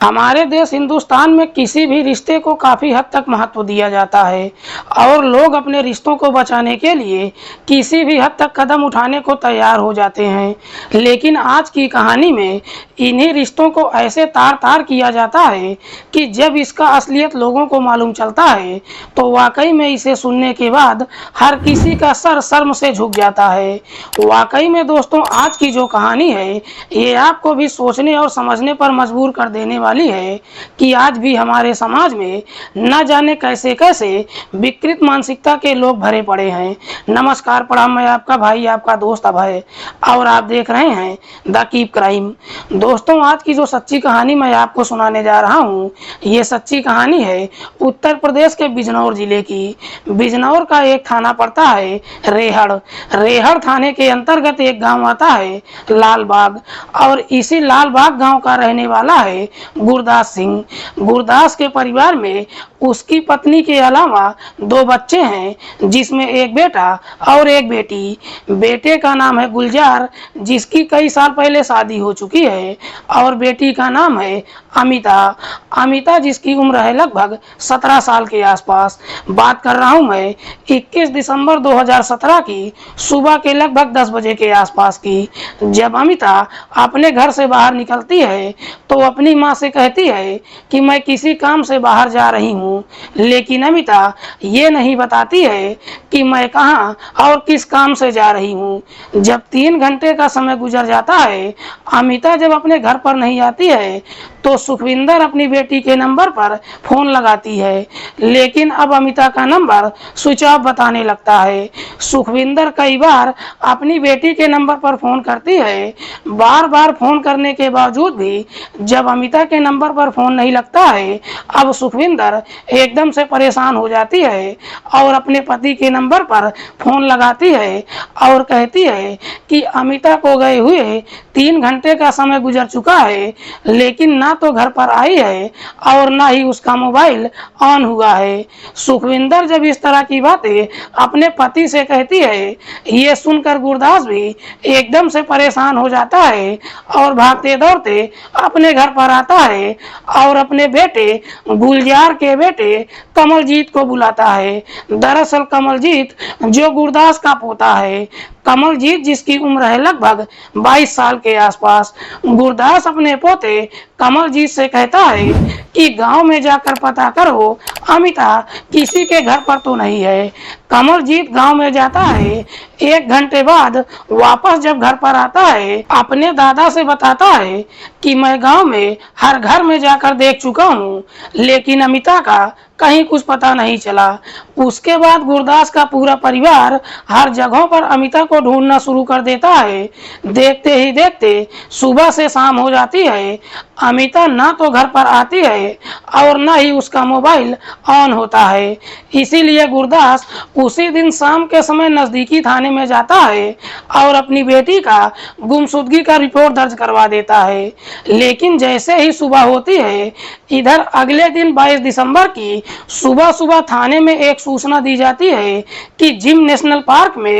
हमारे देश हिंदुस्तान में किसी भी रिश्ते को काफ़ी हद तक महत्व दिया जाता है और लोग अपने रिश्तों को बचाने के लिए किसी भी हद तक कदम उठाने को तैयार हो जाते हैं। लेकिन आज की कहानी में इन्हीं रिश्तों को ऐसे तार तार किया जाता है कि जब इसका असलियत लोगों को मालूम चलता है तो वाकई में इसे सुनने के बाद हर किसी का सर शर्म से झुक जाता है। वाकई में दोस्तों, आज की जो कहानी है ये आपको भी सोचने और समझने पर मजबूर कर देने वाली है कि आज भी हमारे समाज में न जाने कैसे कैसे विकृत मानसिकता के लोग भरे पड़े हैं। नमस्कार, प्रणाम, मैं आपका भाई, आपका दोस्त अभय और आप देख रहे हैं द कीप क्राइम। दोस्तों, आज की जो सच्ची कहानी मैं आपको सुनाने जा रहा हूँ ये सच्ची कहानी है उत्तर प्रदेश के बिजनौर जिले की। बिजनौर का एक थाना पड़ता है रेहड़। रेहड़ थाने के अंतर्गत एक गांव आता है लालबाग और इसी लालबाग गांव का रहने वाला है गुरदास सिंह। गुरदास के परिवार में उसकी पत्नी के अलावा 2 बच्चे हैं जिसमें एक बेटा और एक बेटी। बेटे का नाम है गुलजार जिसकी कई साल पहले शादी हो चुकी है और बेटी का नाम है अमिता। अमिता जिसकी उम्र है लगभग 17 साल के आसपास। बात कर रहा हूं मैं 21 दिसंबर 2017 की सुबह के लगभग 10 बजे के आसपास की। जब अमिता अपने घर से बाहर निकलती है तो अपनी माँ से कहती है कि मैं किसी काम से बाहर जा रही हूँ, लेकिन अमिता ये नहीं बताती है कि मैं कहाँ और किस काम से जा रही हूँ। जब 3 घंटे का समय गुजर जाता है, अमिता जब अपने घर पर नहीं आती है तो सुखविंदर अपनी बेटी के नंबर पर फोन लगाती है, लेकिन अब अमिता का नंबर स्विच ऑफ बताने लगता है। सुखविंदर कई बार अपनी बेटी के नंबर पर फोन करती है। बार बार फोन करने के बावजूद भी जब अमिता के नंबर पर फोन नहीं लगता है, अब सुखविंदर एकदम से परेशान हो जाती है और अपने पति के नंबर पर फोन लगाती है और कहती है कि अमिता को गए हुए 3 घंटे का समय गुजर चुका है, लेकिन ना तो घर पर आई है और ना ही उसका मोबाइल ऑन हुआ है। सुखविंदर जब इस तरह की बातें अपने पति से कहती है, ये सुनकर गुरदास भी एकदम से परेशान हो जाता है और भागते दौड़ते अपने घर पर आता है और अपने बेटे गुलजार के बेटे कमलजीत को बुलाता है। दरअसल कमलजीत जो गुरदास का पोता है, कमलजीत जिसकी उम्र है लगभग 22 साल के आसपास। गुरदास अपने पोते कमलजीत से कहता है कि गांव में जाकर पता करो अमिता किसी के घर पर तो नहीं है। कमलजीत गांव में जाता है। 1 घंटे बाद वापस जब घर पर आता है, अपने दादा से बताता है कि मैं गांव में हर घर में जाकर देख चुका हूं, लेकिन अमिता का कहीं कुछ पता नहीं चला। उसके बाद गुरदास का पूरा परिवार हर जगहों पर अमिता को ढूंढना शुरू कर देता है। देखते ही देखते सुबह से शाम हो जाती है, अमिता ना तो घर पर आती है और ना ही उसका मोबाइल ऑन होता है। इसीलिए गुरदास उसी दिन शाम के समय नजदीकी थाने में जाता है और अपनी बेटी का गुमशुदगी का रिपोर्ट दर्ज करवा देता है। लेकिन जैसे ही सुबह होती है, इधर अगले दिन 22 दिसंबर की सुबह सुबह थाने में एक सूचना दी जाती है कि जिम नेशनल पार्क में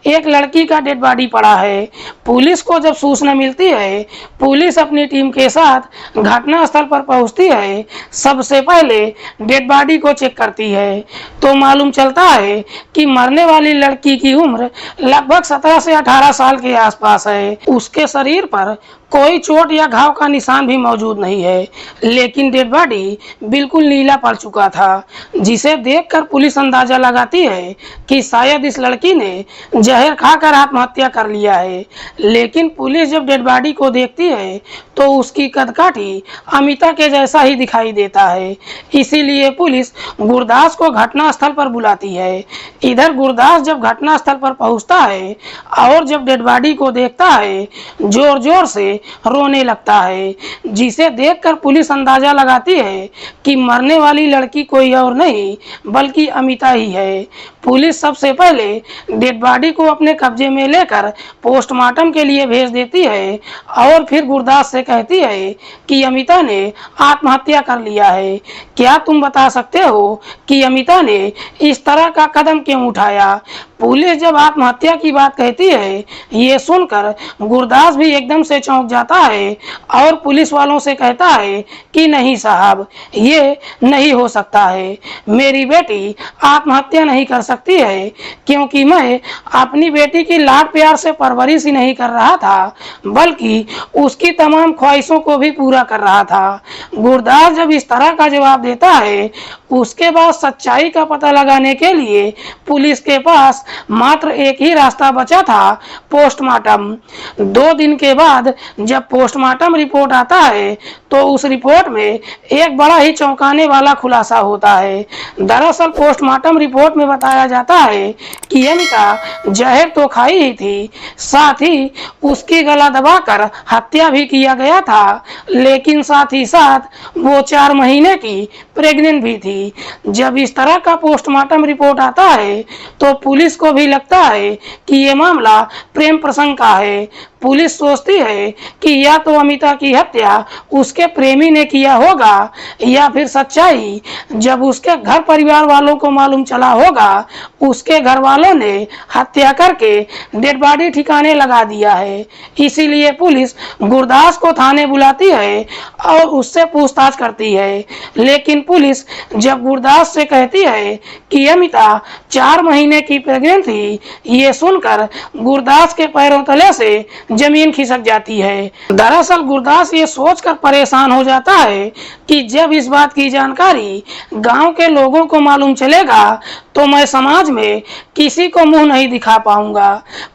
एक लड़की का डेड बॉडी पड़ा है। पुलिस को जब सूचना मिलती है, पुलिस अपनी टीम के साथ घटना स्थल पर पहुंचती है। सबसे पहले डेड बॉडी को चेक करती है तो मालूम चलता है कि मरने वाली लड़की की उम्र लगभग 17 से 18 साल के आसपास है। उसके शरीर पर कोई चोट या घाव का निशान भी मौजूद नहीं है, लेकिन डेड बॉडी बिल्कुल नीला पड़ चुका था, जिसे देखकर पुलिस अंदाजा लगाती है कि शायद इस लड़की ने जहर खाकर आत्महत्या कर लिया है। लेकिन पुलिस जब डेड बॉडी को देखती है तो उसकी कदकाठी अमिता के जैसा ही दिखाई देता है। इसीलिए पुलिस गुरदास को घटनास्थल पर बुलाती है। इधर गुरदास जब घटनास्थल पर पहुंचता है और जब डेड बॉडी को देखता है, जोर जोर से रोने लगता है, जिसे देखकर पुलिस अंदाजा लगाती है कि मरने वाली लड़की कोई और नहीं बल्कि अमिता ही है। पुलिस सबसे पहले डेड बॉडी को अपने कब्जे में लेकर पोस्टमार्टम के लिए भेज देती है और फिर गुरदास से कहती है कि अमिता ने आत्महत्या कर लिया है। क्या तुम बता सकते हो कि अमिता ने इस तरह का कदम क्यों उठाया? पुलिस जब आत्महत्या की बात कहती है, ये सुनकर गुरदास भी एकदम से चौंक जाता है और पुलिस वालों से कहता है कि नहीं साहब, ये नहीं हो सकता है, मेरी बेटी आत्महत्या नहीं कर सकती है, क्योंकि मैं अपनी बेटी की लाड प्यार से परवरिश ही नहीं कर रहा था बल्कि उसकी तमाम ख्वाहिशों को भी पूरा कर रहा था। गुरदास जब इस तरह का जवाब देता है, उसके बाद सच्चाई का पता लगाने के लिए पुलिस के पास मात्र एक ही रास्ता बचा था, पोस्टमार्टम। 2 दिन के बाद जब पोस्टमार्टम रिपोर्ट आता है तो उस रिपोर्ट में एक बड़ा ही चौंकाने वाला खुलासा होता है। दरअसल पोस्टमार्टम रिपोर्ट में बताया जाता है कि अमिता जहर तो खाई ही थी, साथ ही उसकी गला दबाकर हत्या भी किया गया था, लेकिन साथ ही साथ वो 4 महीने की प्रेग्नेंट भी थी। जब इस तरह का पोस्टमार्टम रिपोर्ट आता है तो पुलिस को भी लगता है कि ये मामला प्रेम प्रसंग का है। पुलिस सोचती है कि या तो अमिता की हत्या उसके प्रेमी ने किया होगा या फिर सच्चाई जब उसके घर परिवार वालों को मालूम चला होगा, उसके घर वालों ने हत्या करके डेड बॉडी ठिकाने लगा दिया है। इसीलिए पुलिस गुरदास को थाने बुलाती है और उससे पूछताछ करती है। लेकिन पुलिस जब गुरदास से कहती है कि अमिता 4 महीने की प्रेग्नेंट थी, ये सुनकर गुरदास के पैरों तले से जमीन खिसक जाती है। दरअसल गुरदास ये सोचकर परेशान हो जाता है कि जब इस बात की जानकारी गांव के लोगों को मालूम चलेगा तो मैं समाज में किसी को मुंह नहीं दिखा पाऊंगा।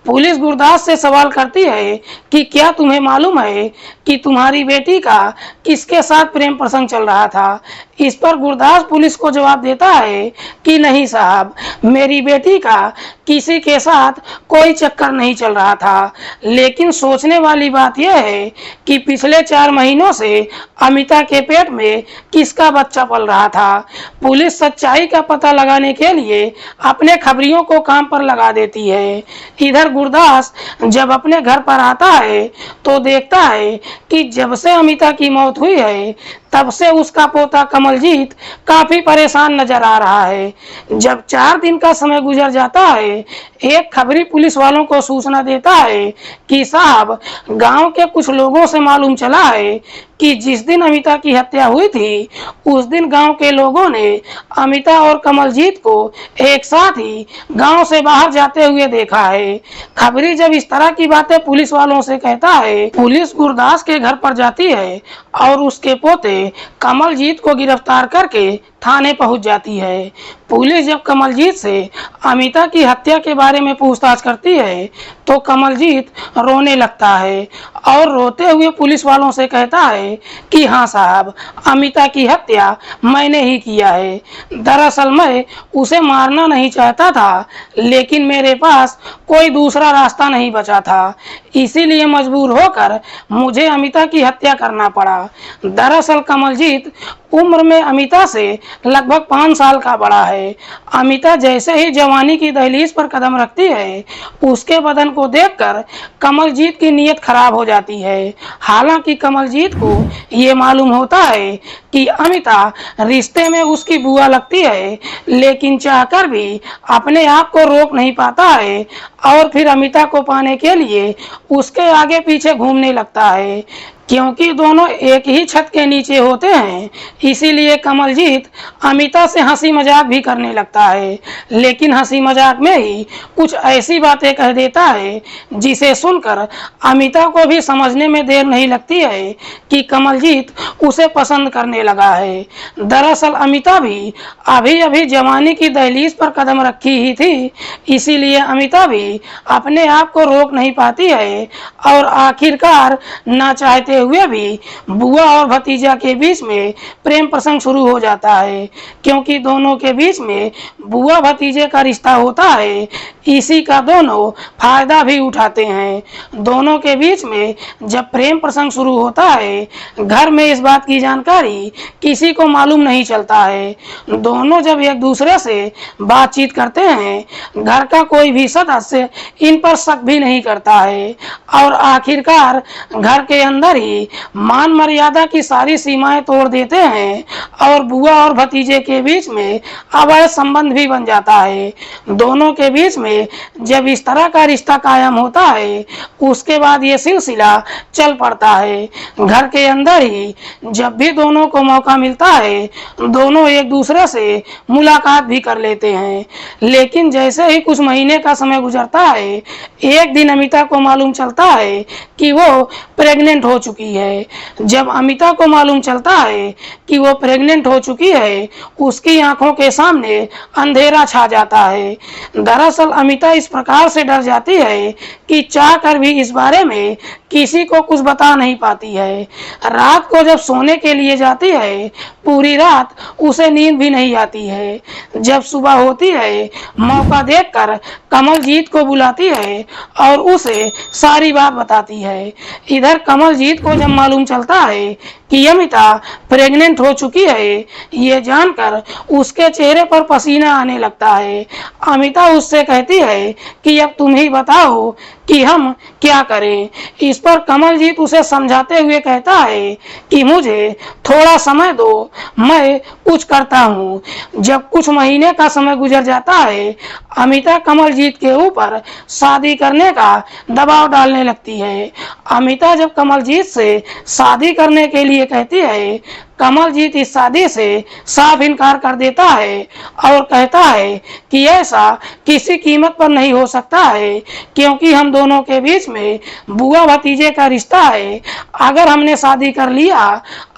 पुलिस गुरदास से सवाल करती है कि क्या तुम्हें मालूम है कि तुम्हारी बेटी का किसके साथ प्रेम प्रसंग चल रहा था। इस पर गुरदास पुलिस को जवाब देता है कि नहीं साहब, मेरी बेटी का किसी के साथ कोई चक्कर नहीं चल रहा था। लेकिन सोचने वाली बात यह है कि पिछले 4 महीनों से अमिता के पेट में किसका बच्चा पल रहा था। पुलिस सच्चाई का पता लगाने के लिए अपने खबरियों को काम पर लगा देती है। इधर गुरदास जब अपने घर पर आता है तो देखता है कि जब से अमिता की मौत हुई है तब से उसका पोता कमलजीत काफी परेशान नजर आ रहा है। जब 4 दिन का समय गुजर जाता है, एक खबरी पुलिस वालों को सूचना देता है कि साहब, गांव के कुछ लोगों से मालूम चला है कि जिस दिन अमिता की हत्या हुई थी उस दिन गांव के लोगों ने अमिता और कमलजीत को एक साथ ही गांव से बाहर जाते हुए देखा है। खबरी जब इस तरह की बातें पुलिस वालों से कहता है, पुलिस गुरदास के घर पर जाती है और उसके पोते कमलजीत को गिरफ्तार करके थाने पहुंच जाती है। पुलिस जब कमलजीत से अमिता की हत्या के बारे में पूछताछ करती है तो कमलजीत रोने लगता है और रोते हुए पुलिस वालों से कहता है कि हाँ साहब, अमिता की हत्या मैंने ही किया है। दरअसल मैं उसे मारना नहीं चाहता था, लेकिन मेरे पास कोई दूसरा रास्ता नहीं बचा था, इसीलिए मजबूर होकर मुझे अमिता की हत्या करना पड़ा। दरअसल कमलजीत उम्र में अमिता से लगभग 5 साल का बड़ा है। अमिता जैसे ही जवानी की दहलीज पर कदम रखती है, उसके बदन को देखकर कमलजीत की नीयत खराब हो जाती है। हालांकि कमलजीत को ये मालूम होता है कि अमिता रिश्ते में उसकी बुआ लगती है, लेकिन चाहकर भी अपने आप को रोक नहीं पाता है और फिर अमिता को पाने के लिए उसके आगे पीछे घूमने लगता है। क्योंकि दोनों एक ही छत के नीचे होते हैं, इसीलिए कमलजीत अमिता से हंसी मजाक भी करने लगता है, लेकिन हंसी मजाक में ही कुछ ऐसी बातें कह देता है जिसे सुनकर अमिता को भी समझने में देर नहीं लगती है कि कमलजीत उसे पसंद करने लगा है। दरअसल अमिता भी अभी अभी जवानी की दहलीज पर कदम रखी ही थी, इसीलिए अमिता भी अपने आप को रोक नहीं पाती है और आखिरकार ना चाहते हुए भी बुआ और भतीजा के बीच में प्रेम प्रसंग शुरू हो जाता है। क्योंकि दोनों के बीच में बुआ भतीजे का रिश्ता होता है, इसी का दोनों फायदा भी उठाते हैं। दोनों के बीच में जब प्रेम प्रसंग शुरू होता है, घर में इस बात की जानकारी किसी को मालूम नहीं चलता है। दोनों जब एक दूसरे से बातचीत करते हैं, घर का कोई भी सदस्य इन पर शक भी नहीं करता है और आखिरकार घर के अंदर ही मान मर्यादा की सारी सीमाएं तोड़ देते हैं और बुआ और भतीजे के बीच में अवैध संबंध भी बन जाता है। दोनों के बीच में में जब इस तरह का रिश्ता कायम होता है उसके बाद ये सिलसिला चल पड़ता है। घर के अंदर ही जब भी दोनों को मौका मिलता है दोनों एक दूसरे से मुलाकात भी कर लेते हैं। लेकिन जैसे ही कुछ महीने का समय गुजरता है एक दिन अमिता को मालूम चलता है कि वो प्रेग्नेंट हो चुकी है। जब अमिता को मालूम चलता है कि वो प्रेग्नेंट हो चुकी है उसकी आंखों के सामने अंधेरा छा जाता है। दरअसल अमिता इस प्रकार से डर जाती है कि चाह कर भी इस बारे में किसी को कुछ बता नहीं पाती है। रात को जब सोने के लिए जाती है पूरी रात उसे नींद भी नहीं आती है। जब सुबह होती है मौका देखकर कमलजीत को बुलाती है और उसे सारी बात बताती है। इधर कमलजीत को जब मालूम चलता है कि अमिता प्रेग्नेंट हो चुकी है ये जानकर उसके चेहरे पर पसीना आने लगता है। अमिता उससे कहती है कि अब तुम ही बताओ कि हम क्या करें। इस पर कमलजीत उसे समझाते हुए कहता है कि मुझे थोड़ा समय दो, मैं कुछ करता हूँ। जब कुछ महीने का समय गुजर जाता है अमिता कमलजीत के ऊपर शादी करने का दबाव डालने लगती है। अमिता जब कमलजीत से शादी करने के लिए कहती है कमलजीत इस शादी से साफ इनकार कर देता है और कहता है कि ऐसा किसी कीमत पर नहीं हो सकता है क्योंकि हम दोनों के बीच में बुआ भतीजे का रिश्ता है। अगर हमने शादी कर लिया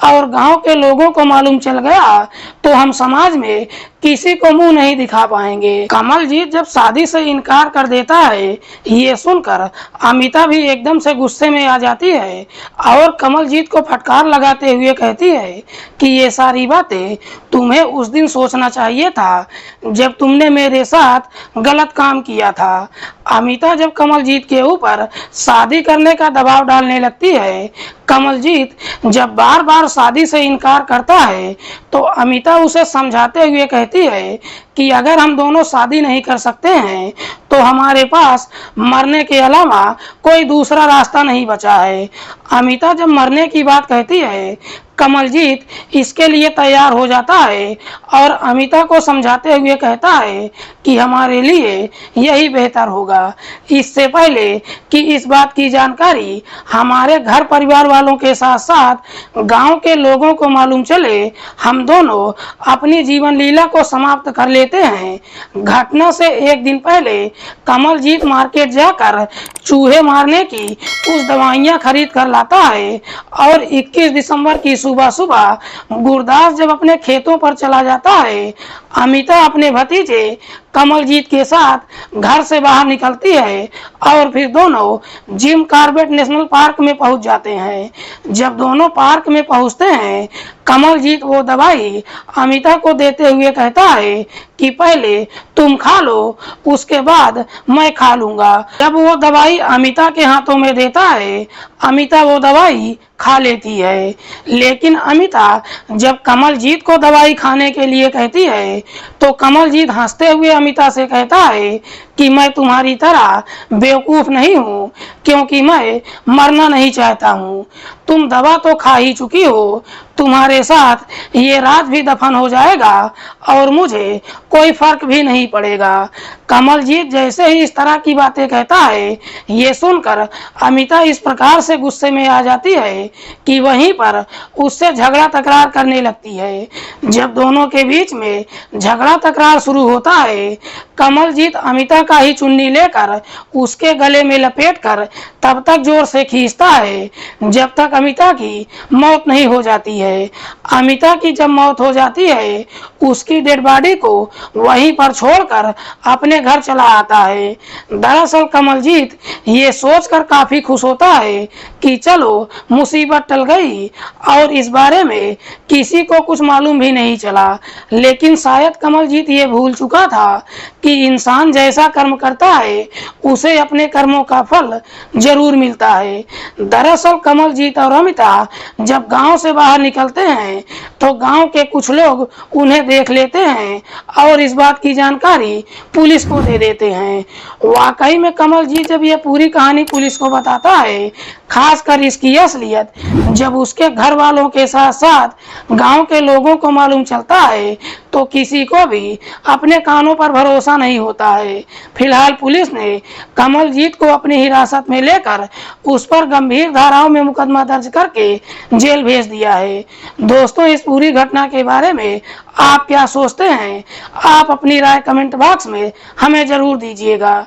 और गांव के लोगों को मालूम चल गया तो हम समाज में किसी को मुंह नहीं दिखा पाएंगे। कमलजीत जब शादी से इनकार कर देता है ये सुनकर अमिता भी एकदम से गुस्से में आ जाती है और कमलजीत को फटकार लगाते हुए कहती है कि ये सारी बातें तुम्हें उस दिन सोचना चाहिए था जब तुमने मेरे साथ गलत काम किया था। अमिता जब कमलजीत के ऊपर शादी करने का दबाव डालने लगती है कमलजीत जब बार बार शादी से इनकार करता है तो अमिता उसे समझाते हुए कहती है कि अगर हम दोनों शादी नहीं कर सकते हैं तो हमारे पास मरने के अलावा कोई दूसरा रास्ता नहीं बचा है। अमिता जब मरने की बात कहती है कमलजीत इसके लिए तैयार हो जाता है और अमिता को समझाते हुए कहता है कि हमारे लिए यही बेहतर होगा। इससे पहले कि इस बात की जानकारी हमारे घर परिवार वालों के साथ साथ गांव के लोगों को मालूम चले हम दोनों अपनी जीवन लीला को समाप्त कर लेते हैं। घटना से एक दिन पहले कमलजीत मार्केट जाकर चूहे मारने की कुछ दवाइयां खरीद कर लाता है और 21 दिसंबर की सुबह सुबह गुरदास जब अपने खेतों पर चला जाता है अमिता अपने भतीजे कमलजीत के साथ घर से बाहर निकलती है और फिर दोनों जिम कॉर्बेट नेशनल पार्क में पहुंच जाते हैं। जब दोनों पार्क में पहुंचते हैं कमलजीत वो दवाई अमिता को देते हुए कहता है कि पहले तुम खा लो उसके बाद मैं खा लूंगा। जब वो दवाई अमिता के हाथों में देता है अमिता वो दवाई खा लेती है। लेकिन अमिता जब कमलजीत को दवाई खाने के लिए कहती है तो कमलजीत हंसते हुए अमिता से कहता है कि मैं तुम्हारी तरह बेवकूफ नहीं हूँ क्योंकि मैं मरना नहीं चाहता हूँ। तुम दवा तो खा ही चुकी हो, तुम्हारे साथ ये रात भी दफन हो जाएगा और मुझे कोई फर्क भी नहीं पड़ेगा। कमलजीत जैसे ही इस तरह की बातें कहता है ये सुनकर अमिता इस प्रकार से गुस्से में आ जाती है कि वहीं पर उससे झगड़ा तकरार करने लगती है। जब दोनों के बीच में झगड़ा तकरार शुरू होता है कमलजीत अमिता का ही चुन्नी लेकर उसके गले में लपेटकर तब तक जोर से खींचता है जब तक अमिता की मौत नहीं हो जाती है। अमिता की जब मौत हो जाती है उसकी डेड बॉडी को वहीं पर छोड़कर अपने घर चला आता है। दरअसल कमलजीत ये सोचकर काफी खुश होता है कि चलो मुसीबत टल गई और इस बारे में किसी को कुछ मालूम भी नहीं चला। लेकिन शायद कमलजीत ये भूल चुका था कि इंसान जैसा कर्म करता है उसे अपने कर्मों का फल जरूर मिलता है। दरअसल कमलजीत और अमिता जब गांव से बाहर निकलते हैं तो गांव के कुछ लोग उन्हें देख लेते हैं और इस बात की जानकारी पुलिस को दे देते हैं। वाकई में कमलजीत जब ये पूरी कहानी पुलिस को बताता है खासकर इसकी असलियत जब उसके घर वालों के साथ साथ गांव के लोगों को मालूम चलता है तो किसी को भी अपने कानों पर भरोसा नहीं होता है। फिलहाल पुलिस ने कमलजीत को अपनी हिरासत में लेकर उस पर गंभीर धाराओं में मुकदमा दर्ज करके जेल भेज दिया है। दोस्तों, इस पूरी घटना के बारे में आप क्या सोचते हैं? आप अपनी राय कमेंट बॉक्स में हमें जरूर दीजिएगा।